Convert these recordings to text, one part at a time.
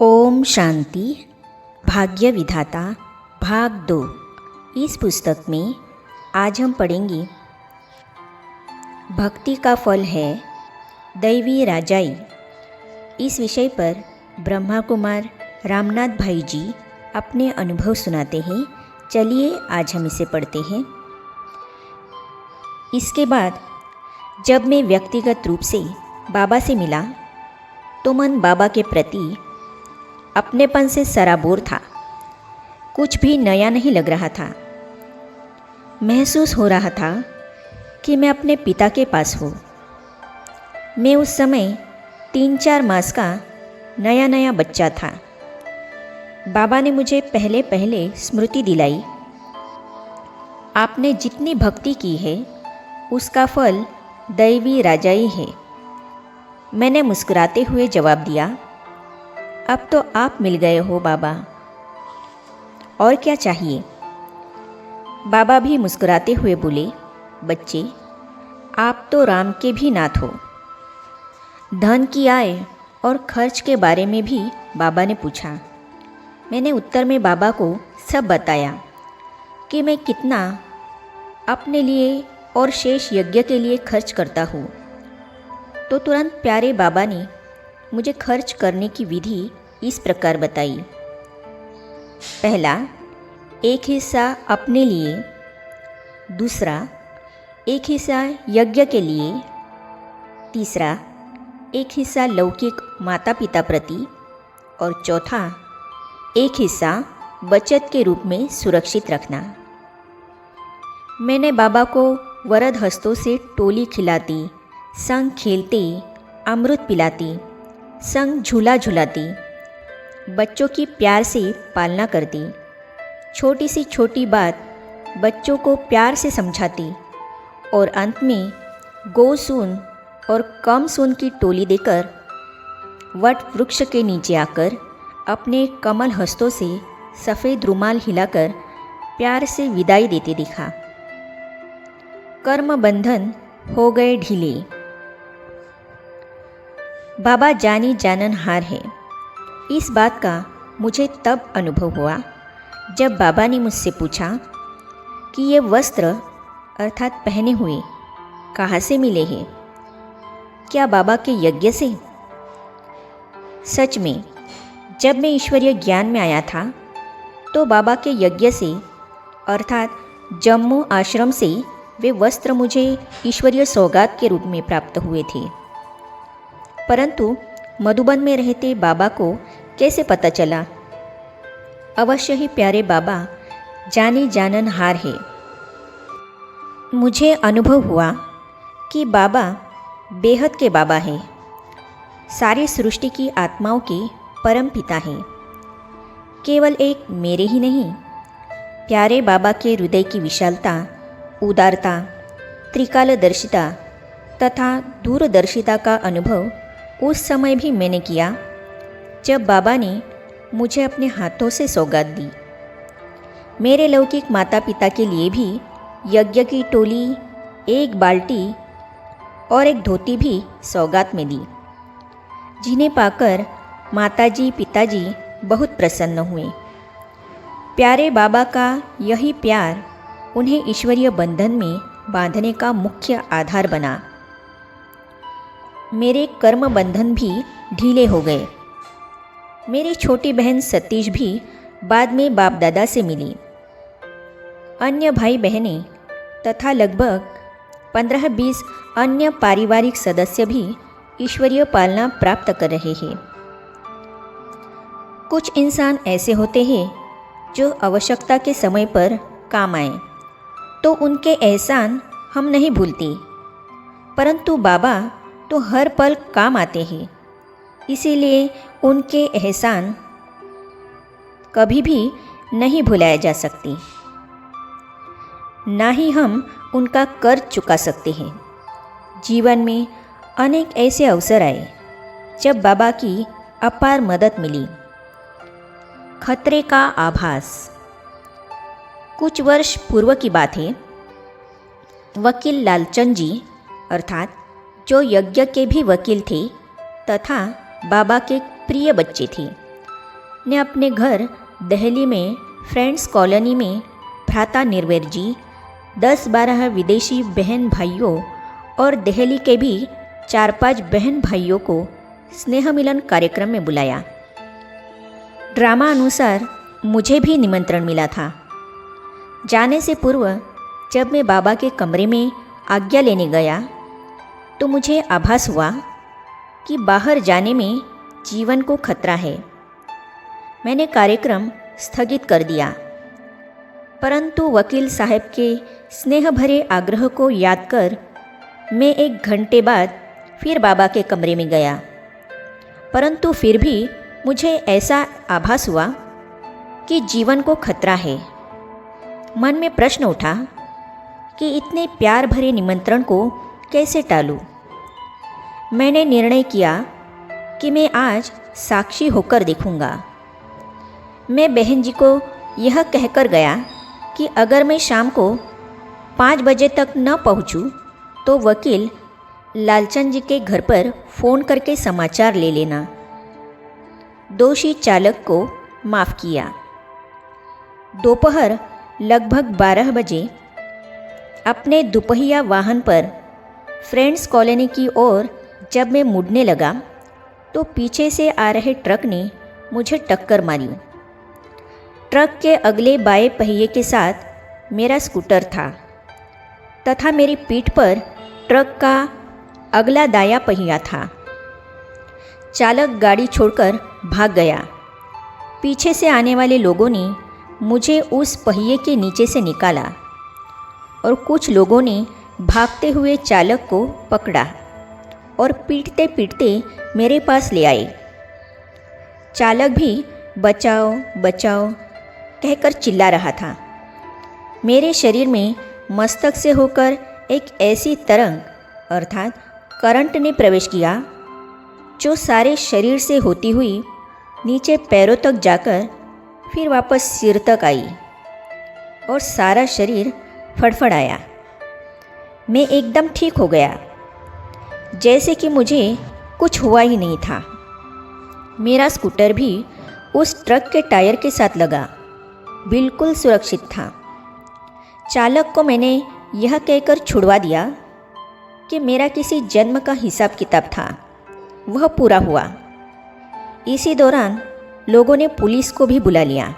ओम शांति। भाग्य विधाता भाग 2। इस पुस्तक में आज हम पढ़ेंगे भक्ति का फल है दैवी राजाई। इस विषय पर ब्रह्मा कुमार रामनाथ भाई जी अपने अनुभव सुनाते हैं। चलिए आज हम इसे पढ़ते हैं। इसके बाद जब मैं व्यक्तिगत रूप से बाबा से मिला तो मन बाबा के प्रति अपनेपन से सराबोर था। कुछ भी नया नहीं लग रहा था। महसूस हो रहा था कि मैं अपने पिता के पास हूँ। मैं उस समय 3-4 मास का नया नया बच्चा था। बाबा ने मुझे पहले पहले स्मृति दिलाई, आपने जितनी भक्ति की है उसका फल दैवी राजाई है। मैंने मुस्कुराते हुए जवाब दिया, अब तो आप मिल गए हो बाबा, और क्या चाहिए। बाबा भी मुस्कुराते हुए बोले, बच्चे आप तो राम के भी नाथ हो। धन की आय और खर्च के बारे में भी बाबा ने पूछा। मैंने उत्तर में बाबा को सब बताया कि मैं कितना अपने लिए और शेष यज्ञ के लिए खर्च करता हूँ। तो तुरंत प्यारे बाबा ने मुझे खर्च करने की विधि इस प्रकार बताई। पहला, एक हिस्सा अपने लिए, दूसरा एक हिस्सा यज्ञ के लिए, तीसरा एक हिस्सा लौकिक माता पिता प्रति, और चौथा एक हिस्सा बचत के रूप में सुरक्षित रखना। मैंने बाबा को वरद हस्तों से टोली खिलाती, संग खेलते, अमृत पिलाती, संग झूला झुलाती, बच्चों की प्यार से पालना करती, छोटी सी छोटी बात बच्चों को प्यार से समझाती, और अंत में गोसून और कम सून की टोली देकर वट वृक्ष के नीचे आकर अपने कमल हस्तों से सफ़ेद रुमाल हिलाकर प्यार से विदाई देते दिखा। कर्म बंधन हो गए ढीले। बाबा जानी जाननहार है। इस बात का मुझे तब अनुभव हुआ जब बाबा ने मुझसे पूछा कि ये वस्त्र अर्थात पहने हुए कहाँ से मिले हैं? क्या बाबा के यज्ञ से? सच में जब मैं ईश्वरीय ज्ञान में आया था तो बाबा के यज्ञ से अर्थात जम्मू आश्रम से वे वस्त्र मुझे ईश्वरीय सौगात के रूप में प्राप्त हुए थे। परंतु मधुबन में रहते बाबा को कैसे पता चला? अवश्य ही प्यारे बाबा जानी जाननहार है। मुझे अनुभव हुआ कि बाबा बेहद के बाबा हैं, सारी सृष्टि की आत्माओं के परम पिता हैं। केवल एक मेरे ही नहीं, प्यारे बाबा के हृदय की विशालता, उदारता, त्रिकालदर्शिता तथा दूरदर्शिता का अनुभव उस समय भी मैंने किया जब बाबा ने मुझे अपने हाथों से सौगात दी। मेरे लौकिक माता पिता के लिए भी यज्ञ की टोली, एक बाल्टी और एक धोती भी सौगात में दी, जिन्हें पाकर माताजी पिताजी बहुत प्रसन्न हुए। प्यारे बाबा का यही प्यार उन्हें ईश्वरीय बंधन में बांधने का मुख्य आधार बना। मेरे कर्म बंधन भी ढीले हो गए। मेरी छोटी बहन सतीश भी बाद में बाप दादा से मिली। अन्य भाई बहनें तथा लगभग 15-20 अन्य पारिवारिक सदस्य भी ईश्वरीय पालना प्राप्त कर रहे हैं। कुछ इंसान ऐसे होते हैं जो आवश्यकता के समय पर काम आए तो उनके एहसान हम नहीं भूलते, परंतु बाबा तो हर पल काम आते हैं, इसीलिए उनके एहसान कभी भी नहीं भुलाए जा सकते, ना ही हम उनका कर्ज चुका सकते हैं। जीवन में अनेक ऐसे अवसर आए जब बाबा की अपार मदद मिली। खतरे का आभास। कुछ वर्ष पूर्व की बात है। वकील लालचंद जी अर्थात जो यज्ञ के भी वकील थे तथा बाबा के प्रिय बच्चे थे, ने अपने घर दिल्ली में फ्रेंड्स कॉलोनी में भ्राता निर्वेर जी, 10-12 विदेशी बहन भाइयों और दिल्ली के भी 4-5 बहन भाइयों को स्नेह मिलन कार्यक्रम में बुलाया। ड्रामा अनुसार मुझे भी निमंत्रण मिला था। जाने से पूर्व जब मैं बाबा के कमरे में आज्ञा लेने गया तो मुझे आभास हुआ कि बाहर जाने में जीवन को खतरा है। मैंने कार्यक्रम स्थगित कर दिया, परंतु वकील साहब के स्नेह भरे आग्रह को याद कर मैं 1 घंटे बाद फिर बाबा के कमरे में गया। परंतु फिर भी मुझे ऐसा आभास हुआ कि जीवन को खतरा है। मन में प्रश्न उठा कि इतने प्यार भरे निमंत्रण को कैसे टालूं। मैंने निर्णय किया कि मैं आज साक्षी होकर देखूंगा। मैं बहन जी को यह कहकर गया कि अगर मैं शाम को 5 बजे तक न पहुंचूं तो वकील लालचंद जी के घर पर फ़ोन करके समाचार ले लेना। दोषी चालक को माफ़ किया। दोपहर लगभग 12 बजे अपने दुपहिया वाहन पर फ्रेंड्स कॉलोनी की ओर जब मैं मुड़ने लगा तो पीछे से आ रहे ट्रक ने मुझे टक्कर मारी। ट्रक के अगले बाएं पहिए के साथ मेरा स्कूटर था तथा मेरी पीठ पर ट्रक का अगला दायां पहिया था। चालक गाड़ी छोड़कर भाग गया। पीछे से आने वाले लोगों ने मुझे उस पहिए के नीचे से निकाला और कुछ लोगों ने भागते हुए चालक को पकड़ा और पीटते पीटते मेरे पास ले आए। चालक भी बचाओ बचाओ कहकर चिल्ला रहा था। मेरे शरीर में मस्तक से होकर एक ऐसी तरंग अर्थात करंट ने प्रवेश किया जो सारे शरीर से होती हुई नीचे पैरों तक जाकर फिर वापस सिर तक आई और सारा शरीर फड़फड़ाया। मैं एकदम ठीक हो गया, जैसे कि मुझे कुछ हुआ ही नहीं था। मेरा स्कूटर भी उस ट्रक के टायर के साथ लगा, बिल्कुल सुरक्षित था। चालक को मैंने यह कहकर छुड़वा दिया कि मेरा किसी जन्म का हिसाब किताब था, वह पूरा हुआ। इसी दौरान लोगों ने पुलिस को भी बुला लिया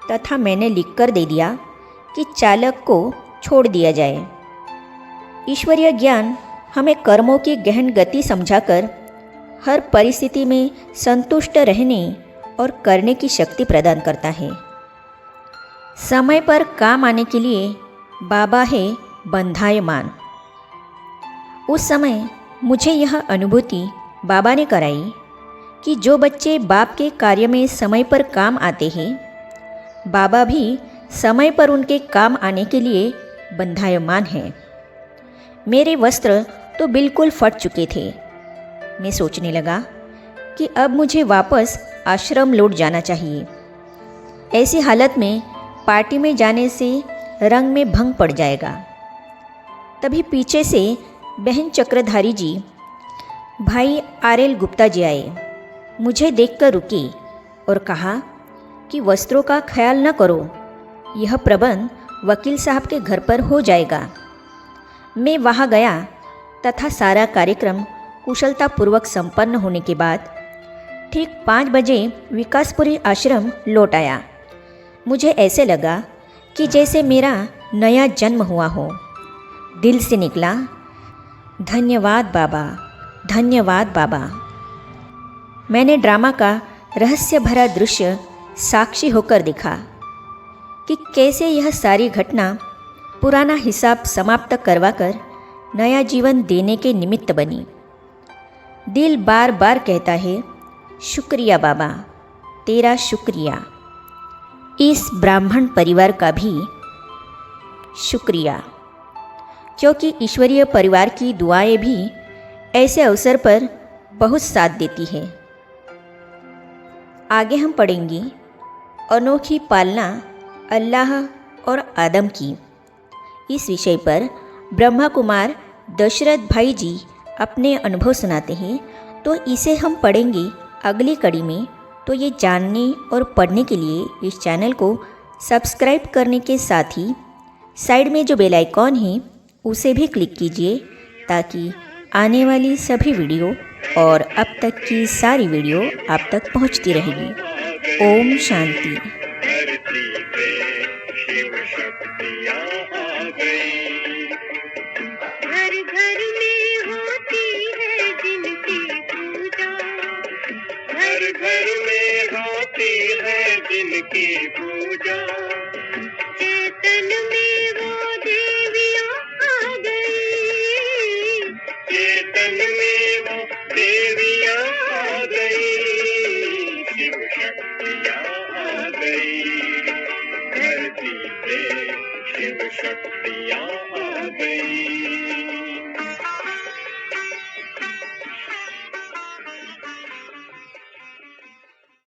तथा मैंने लिखकर दे दिया कि चालक को छोड़ दिया जाए। ईश्वरीय ज्ञान हमें कर्मों की गहन गति समझाकर हर परिस्थिति में संतुष्ट रहने और करने की शक्ति प्रदान करता है। समय पर काम आने के लिए बाबा है बंधायमान। उस समय मुझे यह अनुभूति बाबा ने कराई कि जो बच्चे बाप के कार्य में समय पर काम आते हैं, बाबा भी समय पर उनके काम आने के लिए बंधायमान हैं। मेरे वस्त्र तो बिल्कुल फट चुके थे। मैं सोचने लगा कि अब मुझे वापस आश्रम लौट जाना चाहिए। ऐसी हालत में पार्टी में जाने से रंग में भंग पड़ जाएगा। तभी पीछे से बहन चक्रधारी जी, भाई आर.एल. गुप्ता जी आए। मुझे देखकर रुकी और कहा कि वस्त्रों का ख्याल न करो, यह प्रबंध वकील साहब के घर पर हो जाएगा। मैं वहाँ गया तथा सारा कार्यक्रम कुशलतापूर्वक संपन्न होने के बाद ठीक 5 बजे विकासपुरी आश्रम लौट आया। मुझे ऐसे लगा कि जैसे मेरा नया जन्म हुआ हो। दिल से निकला, धन्यवाद बाबा, धन्यवाद बाबा। मैंने ड्रामा का रहस्य भरा दृश्य साक्षी होकर देखा कि कैसे यह सारी घटना पुराना हिसाब समाप्त करवाकर नया जीवन देने के निमित्त बनी। दिल बार बार कहता है, शुक्रिया बाबा, तेरा शुक्रिया। इस ब्राह्मण परिवार का भी शुक्रिया, क्योंकि ईश्वरीय परिवार की दुआएं भी ऐसे अवसर पर बहुत साथ देती है। आगे हम पढ़ेंगे अनोखी पालना अल्लाह और आदम की। इस विषय पर ब्रह्मा कुमार दशरथ भाई जी अपने अनुभव सुनाते हैं, तो इसे हम पढ़ेंगे अगली कड़ी में। तो ये जानने और पढ़ने के लिए इस चैनल को सब्सक्राइब करने के साथ ही साइड में जो बेल आइकॉन है उसे भी क्लिक कीजिए, ताकि आने वाली सभी वीडियो और अब तक की सारी वीडियो आप तक पहुंचती रहेगी। ओम शांति। धरती पे शिव शक्तियाँ आ गई। घर घर में होती है जिनकी पूजा, घर घर में होती है जिनकी पूजा। चेतन में वो देवियाँ आ गई, चेतन में वो देवियाँ आ गई। शिव शक्तियाँ आ गई। धरती पे शिव शक्तियाँ